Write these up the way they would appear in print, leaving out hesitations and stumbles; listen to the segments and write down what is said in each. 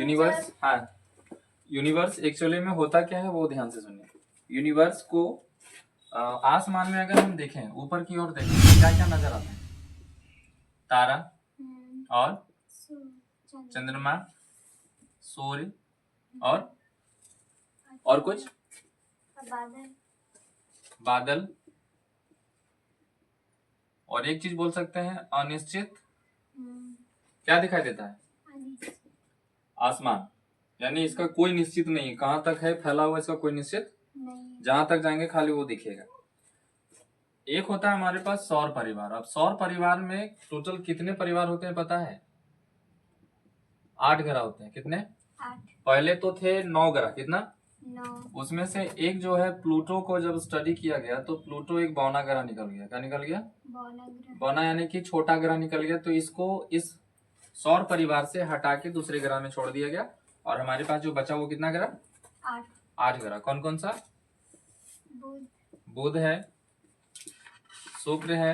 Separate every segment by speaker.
Speaker 1: Universe, हाँ, universe actually में होता क्या है वो ध्यान से सुनिए। यूनिवर्स को आसमान में अगर हम देखें, ऊपर की ओर देखें तो क्या क्या नजर आता है? तारा और चंद्रमा, सूर्य और कुछ बादल, और एक चीज बोल सकते हैं अनिश्चित। क्या दिखाई देता है? आसमान। यानी इसका कोई निश्चित नहीं, कहाँ तक है फैला हुआ इसका कोई निश्चित नहीं, जहां तक जाएंगे खाली वो दिखेगा। एक होता है हमारे पास सौर परिवार। अब सौर परिवार में टोटल कितने परिवार होते हैं पता है? 8 ग्रह होते हैं। कितने? 8। पहले तो थे 9 ग्रह। कितना? 9। उसमें से एक जो है प्लूटो को जब स्टडी किया गया तो प्लूटो एक बौना ग्रह निकल गया। क्या निकल गया? बौना यानी कि छोटा ग्रह निकल गया। तो इसको इस सौर परिवार से हटा के दूसरे ग्रह में छोड़ दिया गया और हमारे पास जो बचा वो कितना ग्रह? 8 ग्रह। कौन कौन सा? बुध है, शुक्र है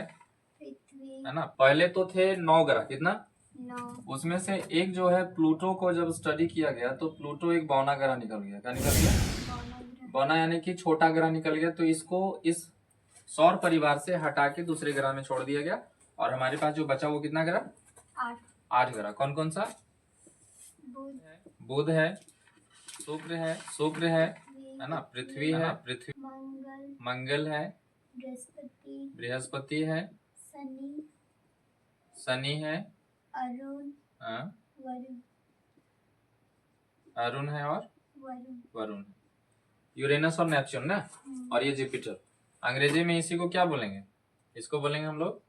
Speaker 1: ना। पहले तो थे 9 ग्रह। कितना? 9। उसमें से एक जो है प्लूटो को जब स्टडी किया गया तो प्लूटो एक बौना ग्रह निकल गया। क्या निकल गया? बौना यानी कि छोटा ग्रह निकल गया। तो इसको इस सौर परिवार से हटा के दूसरे ग्रह में छोड़ दिया गया और हमारे पास जो बचा वो कितना ग्रह? 8 ग्रह। कौन कौन सा? बुध है, शुक्र है ना, पृथ्वी है, मंगल है, बृहस्पति है, शनि है, अरुण है और वरुण। यूरेनस और नेपच्यून ना, और ये जुपिटर। अंग्रेजी में इसी को क्या बोलेंगे? इसको बोलेंगे हम लोग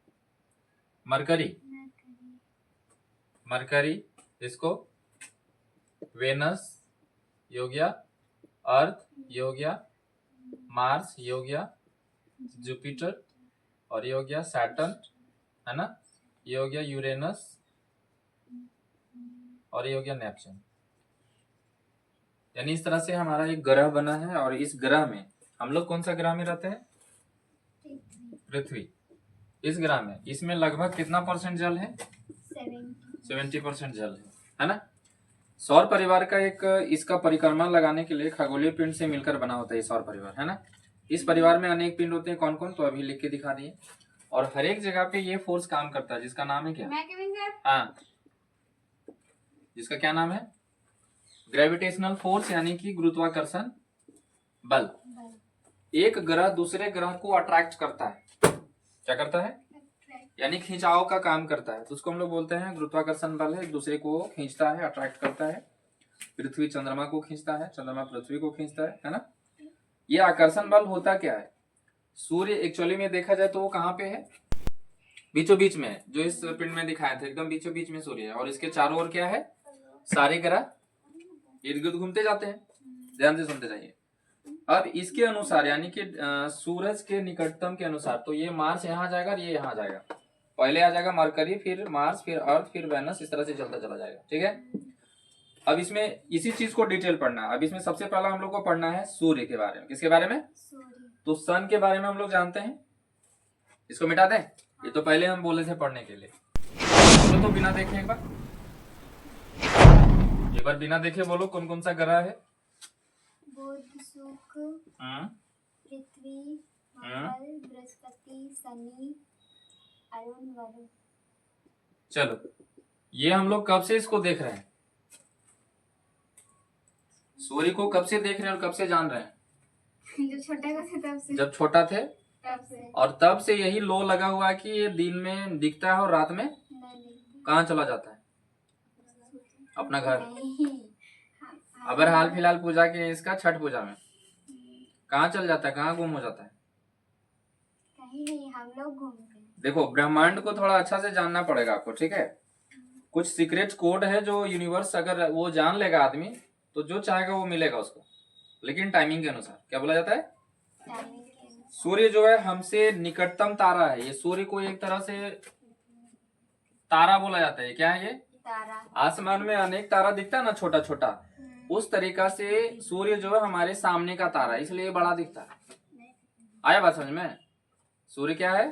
Speaker 1: मरकरी। इसको वेनस ये हो गया, अर्थ ये हो गया, मार्स ये हो गया, जुपिटर, और ये हो गया सैटर्न, है ना। ये हो गया यूरेनस और ये हो गया नेपच्यून। यानी इस तरह से हमारा एक ग्रह बना है और इस ग्रह में हम लोग कौन सा ग्रह में रहते हैं? पृथ्वी। इस ग्रह में इसमें लगभग कितना % जल है? 70% जल है ना। सौर परिवार का एक इसका परिक्रमा लगाने के लिए खगोलीय पिंड से मिलकर बना होता है सौर परिवार, है ना। इस परिवार में अनेक पिंड होते हैं। कौन कौन? तो अभी लिख के दिखा दिए। और हर एक जगह पे ये फोर्स काम करता है जिसका नाम है क्या? हाँ, जिसका क्या नाम है? ग्रेविटेशनल फोर्स, यानी कि गुरुत्वाकर्षण बल। एक ग्रह दूसरे ग्रह को अट्रैक्ट करता है। क्या करता है? यानी खिंचाव का काम करता है। तो उसको हम लोग बोलते हैं गुरुत्वाकर्षण बल है। एक दूसरे को खींचता है, अट्रैक्ट करता है। पृथ्वी चंद्रमा को खींचता है, चंद्रमा पृथ्वी को खींचता है ना। ये आकर्षण बल होता क्या है? सूर्य एक्चुअली में देखा जाए तो वो कहाँ पे है? बीचों बीच में है। जो इस पिंड में दिखाए थे एकदम बीचों बीच में सूर्य है और इसके चारों ओर क्या है? सारे ग्रह इर्द गिर्द घूमते जाते हैं। ध्यान से सुनते जाइए। अब इसके अनुसार यानी कि सूरज के निकटतम के अनुसार तो ये मार्स यहाँ जाएगा और ये यहाँ जाएगा। पहले आ जाएगा मरकरी, फिर मार्स, फिर अर्थ, फिर वेनस, इस तरह से चलता चला जाएगा। ठीक है। अब इसमें इसी चीज को डिटेल पढ़ना है। अब इसमें सबसे पहला हम लोग को पढ़ना है सूर्य के बारे में। किसके बारे में? तो सन के बारे में हम लोग जानते हैं। इसको मिटा दें? ये तो पहले हम बोले थे पढ़ने के लिए। बोलो तो बिना देखे एक बार बिना देखे बोलो कौन कौन सा ग्रह है?
Speaker 2: बुध, शुक्र, पृथ्वी, मंगल, बृहस्पति, शनि, अरुण, वरुण।
Speaker 1: चलो, ये हम लोग कब से इसको देख रहे हैं? सूर्य को कब से देख रहे हैं और कब से जान रहे हैं?
Speaker 2: जब छोटे थे तब से।
Speaker 1: जब छोटा थे
Speaker 2: तब से। और
Speaker 1: तब से यही लो लगा हुआ है कि ये दिन में दिखता है और रात में कहाँ चला जाता है? अपना घर। अगर हाल फिलहाल पूजा के इसका छठ पूजा में कहाँ चल जाता है? कहाँ गुम हो जाता है?
Speaker 2: कहीं नहीं, हम लोग घूमते हैं।
Speaker 1: देखो, ब्रह्मांड को थोड़ा अच्छा से जानना पड़ेगा आपको। ठीक है। कुछ सीक्रेट कोड है जो यूनिवर्स अगर वो जान लेगा आदमी तो जो चाहेगा वो मिलेगा उसको, लेकिन टाइमिंग के अनुसार। क्या बोला जाता है? सूर्य जो है हमसे निकटतम तारा है। ये सूर्य को एक तरह से तारा बोला जाता है। क्या है ये?
Speaker 2: तारा।
Speaker 1: आसमान में अनेक तारा दिखता है ना, छोटा छोटा। उस तरीका से सूर्य जो है हमारे सामने का तारा है, इसलिए बड़ा दिखता है। आया बात समझ में? सूर्य क्या है?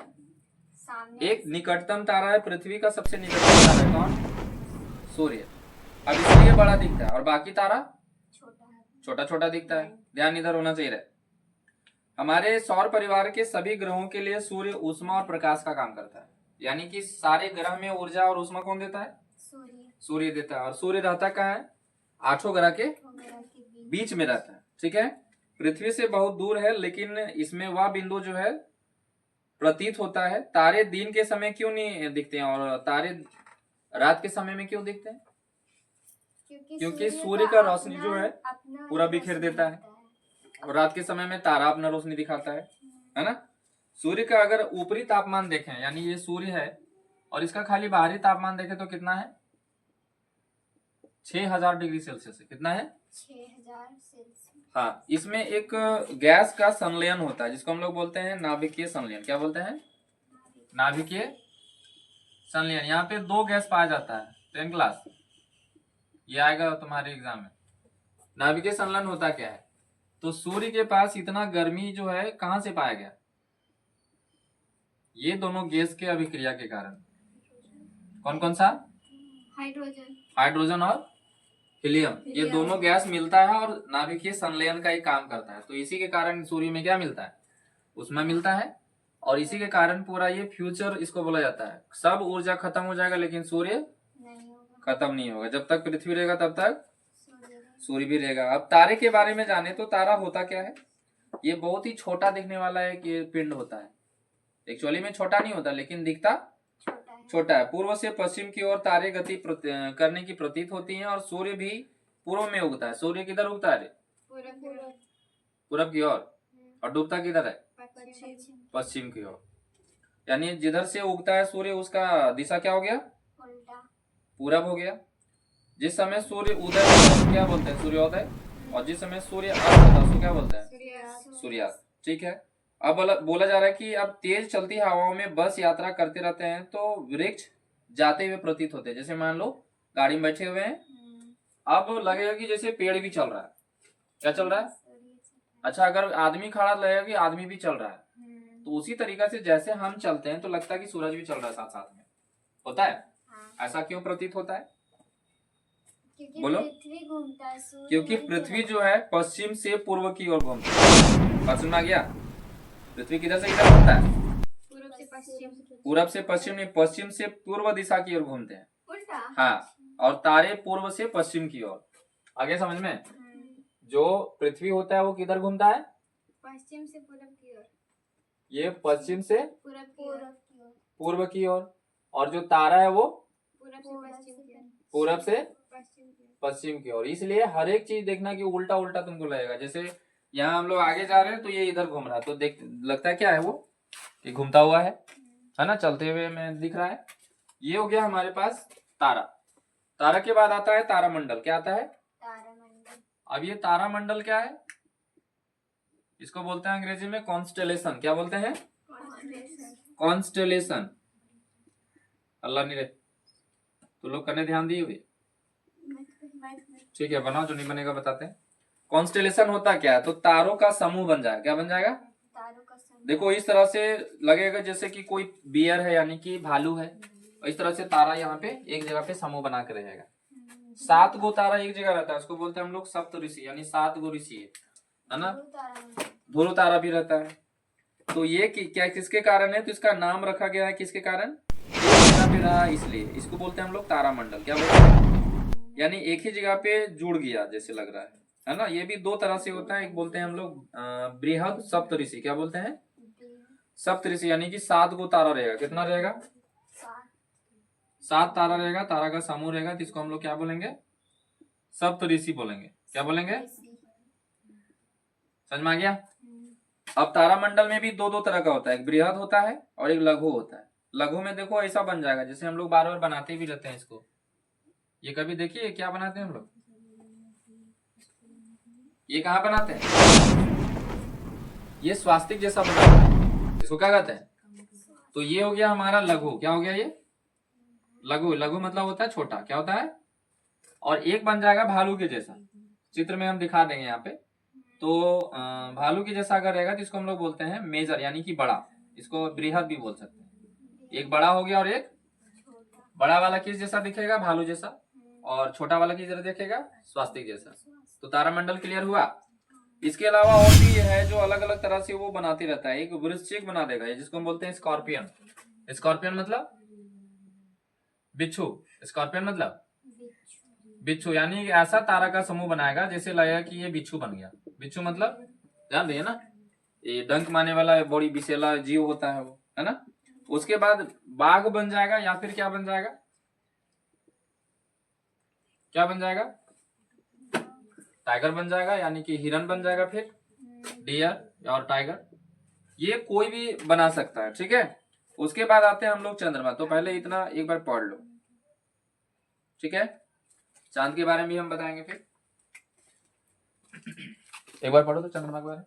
Speaker 1: एक निकटतम तारा है। पृथ्वी का सबसे निकटतम तारा है कौन? सूर्य। अब इसलिए बड़ा दिखता है और बाकी तारा
Speaker 2: छोटा है।
Speaker 1: छोटा छोटा दिखता है। ध्यान इधर होना चाहिए। हमारे सौर परिवार के सभी ग्रहों के लिए सूर्य ऊष्मा और प्रकाश का काम करता है, यानी कि सारे ग्रह में ऊर्जा और ऊष्मा कौन देता है?
Speaker 2: सूर्य।
Speaker 1: सूर्य देता है। और सूर्य रहता कहाँ है? 8 ग्रह के बीच में रहता है। ठीक है, पृथ्वी से बहुत दूर है, लेकिन इसमें वह बिंदु जो है प्रतीत होता है। तारे दिन के समय क्यों नहीं दिखते हैं और तारे रात के समय में क्यों दिखते हैं? क्योंकि सूर्य का रोशनी जो है पूरा बिखेर देता है और रात के समय में तारा अपना रोशनी दिखाता है ना। सूर्य का अगर ऊपरी तापमान देखें, यानी ये सूर्य है और इसका खाली बाहरी तापमान देखें तो कितना है? 6000 डिग्री सेल्सियस है। कितना है?
Speaker 2: 6000 सेल्सियस।
Speaker 1: हाँ, इसमें एक गैस का संलयन होता है जिसको हम लोग बोलते हैं नाभिकीय संलयन। क्या बोलते हैं? नाभिकीय संलयन। यहाँ पे 2 गैस पाया जाता है। 10 क्लास ये आएगा तुम्हारे एग्जाम में। नाभिकीय संलयन होता क्या है? तो सूर्य के पास इतना गर्मी जो है कहां से पाया गया? ये दोनों गैस के अभिक्रिया के कारण। कौन कौन सा? हाइड्रोजन और हीलियम। ये दोनों गैस मिलता है और नाभिकीय संलयन का ही काम करता है। तो इसी के कारण सूर्य में क्या मिलता है? ऊष्मा मिलता है और इसी के कारण पूरा ये फ्यूचर इसको बोला जाता है। सब ऊर्जा खत्म हो जाएगा लेकिन सूर्य खत्म नहीं होगा। जब तक पृथ्वी रहेगा तब तक सूर्य भी रहेगा। अब तारे के बारे में जाने तो तारा होता क्या है? ये बहुत ही छोटा दिखने वाला एक ये पिंड होता है। एक्चुअली में छोटा नहीं होता लेकिन दिखता छोटा है। पूर्व से पश्चिम की ओर तारे गति करने की प्रतीत होती हैं और सूर्य भी पूर्व में उगता है। सूर्य किधर उगता है? पूरब की ओर। और डूबता किधर है? पश्चिम की ओर। यानी जिधर से उगता है सूर्य उसका दिशा क्या हो गया? पूरब हो गया। जिस समय सूर्य उदय होता है उसको क्या बोलते हैं? सूर्योदय। और जिस समय सूर्य अस्त होता है उसको क्या बोलते हैं? सूर्यास्त। ठीक है, अब बोला जा रहा है कि अब तेज चलती हवाओं में बस यात्रा करते रहते हैं तो वृक्ष जाते हुए प्रतीत होते हैं। जैसे मान लो गाड़ी में बैठे हुए हैं, अब लगेगा कि जैसे पेड़ भी चल रहा है। क्या चल रहा है? अच्छा, अगर आदमी खड़ा लगेगा कि आदमी भी चल रहा है। तो उसी तरीका से जैसे हम चलते हैं तो लगता है कि सूरज भी चल रहा है साथ साथ में। होता है? ऐसा क्यों प्रतीत होता है? बोलो।
Speaker 2: पृथ्वी घूमता है,
Speaker 1: क्योंकि पृथ्वी जो है पश्चिम से पूर्व की ओर घूमती है। बात समझ आ गया? पृथ्वी किधर से किधर घूमता है? पूरब से पश्चिम नहीं, पश्चिम से पूर्व दिशा की ओर घूमते हैं। हाँ, और तारे पूर्व से पश्चिम की ओर। आगे समझ में? जो पृथ्वी होता है वो किधर घूमता है?
Speaker 2: पश्चिम से पूरब की ओर।
Speaker 1: ये पश्चिम से
Speaker 2: पूरब की ओर।
Speaker 1: और जो तारा है वो पूरब से
Speaker 2: पश्चिम
Speaker 1: पश्चिम की ओर। इसलिए हर एक चीज देखना कि उल्टा उल्टा तुमको लगेगा। जैसे यहाँ हम लोग आगे जा रहे हैं तो ये इधर घूम रहा है तो देख लगता है क्या है वो? ये घूमता हुआ है ना, चलते हुए में दिख रहा है। ये हो गया हमारे पास तारा। तारा के बाद आता है तारामंडल। क्या आता है?
Speaker 2: तारामंडल।
Speaker 1: अब ये तारामंडल क्या है? इसको बोलते हैं अंग्रेजी में कॉन्स्टेलेशन। क्या बोलते हैं? कॉन्स्टेलेशन। अल्लाह नहीं रहे तो लोग करने ध्यान दिए हुए। ठीक है, बनाओ, जो नहीं बनेगा बताते हैं। कॉन्स्टेलेशन होता क्या है? तो तारों का समूह बन जाएगा। क्या बन जाएगा?
Speaker 2: तारों का समूह।
Speaker 1: देखो इस तरह से लगेगा जैसे कि कोई बियर है यानी कि भालू है। इस तरह से तारा यहाँ पे एक जगह पे समूह बना के रहेगा। 7 गो तारा एक जगह रहता है, उसको बोलते हैं हम लोग सप्त ऋषि, यानी 7 गो ऋषि है ना। ध्रुव तारा भी रहता है। तो ये क्या किसके कारण है? तो इसका नाम रखा गया है किसके कारण? एक जगह पे रहा इसलिए इसको बोलते हैं हम लोग तारामंडल। क्या बोलते हैं? यानी एक ही जगह पे जुड़ गया जैसे लग रहा है ना। ये भी 2 तरह से होता है। एक बोलते हैं हम लोग बृहद सप्तऋषि। क्या बोलते हैं? सप्तऋषि, यानी कि 7 गो तारा रहेगा। कितना रहेगा? 7 तारा रहेगा, तारा का समूह रहेगा, तो इसको हम लोग क्या बोलेंगे? सप्तऋषि बोलेंगे। क्या बोलेंगे? समझ में आ गया? अब तारामंडल में भी 2 तरह का होता है, एक बृहद होता है और एक लघु होता है। लघु में देखो ऐसा बन जाएगा जैसे हम लोग बार बार बनाते भी रहते हैं इसको। ये कभी देखिए क्या बनाते हैं हम लोग? ये कहाँ बनाते हैं? ये स्वास्तिक जैसा बनाते हैं, इसको क्या कहते हैं? तो ये हो गया हमारा लघु। क्या हो गया ये? लघु। लघु मतलब होता है छोटा। क्या होता है? और एक बन जाएगा भालू के जैसा। चित्र में हम दिखा देंगे यहाँ पे। तो भालू के जैसा अगर रहेगा तो इसको हम लोग बोलते हैं मेजर, यानी कि बड़ा। इसको बृहद भी बोल सकते हैं। एक बड़ा हो गया और एक बड़ा वाला किस जैसा दिखेगा? भालू जैसा। और छोटा वाला की तरह देखेगा स्वास्तिक जैसा। तो तारामंडल क्लियर हुआ। इसके अलावा और भी है जो अलग अलग तरह से वो बनाते रहता है। एक वृश्चिक बना देगा, ये जिसको हम बोलते हैं स्कॉर्पियन। स्कॉर्पियन मतलब बिच्छू, स्कॉर्पियन मतलब बिच्छू, यानी कि ऐसा तारा का समूह बनाएगा जैसे लगेगा कि ये बिच्छू बन गया। बिच्छू मतलब जान रही है ना, ये डंक मारने वाला बड़ी विषैला जीव होता है वो, है ना। उसके बाद बाघ बन जाएगा या फिर क्या बन जाएगा, क्या बन जाएगा, टाइगर बन जाएगा, यानी कि हिरन बन जाएगा, फिर डियर और टाइगर, ये कोई भी बना सकता है, ठीक है। उसके बाद आते हैं हम लोग चंद्रमा। तो पहले इतना एक बार पढ़ लो, ठीक है। चांद के बारे में भी हम बताएंगे फिर। एक बार पढ़ो तो चंद्रमा के बारे में।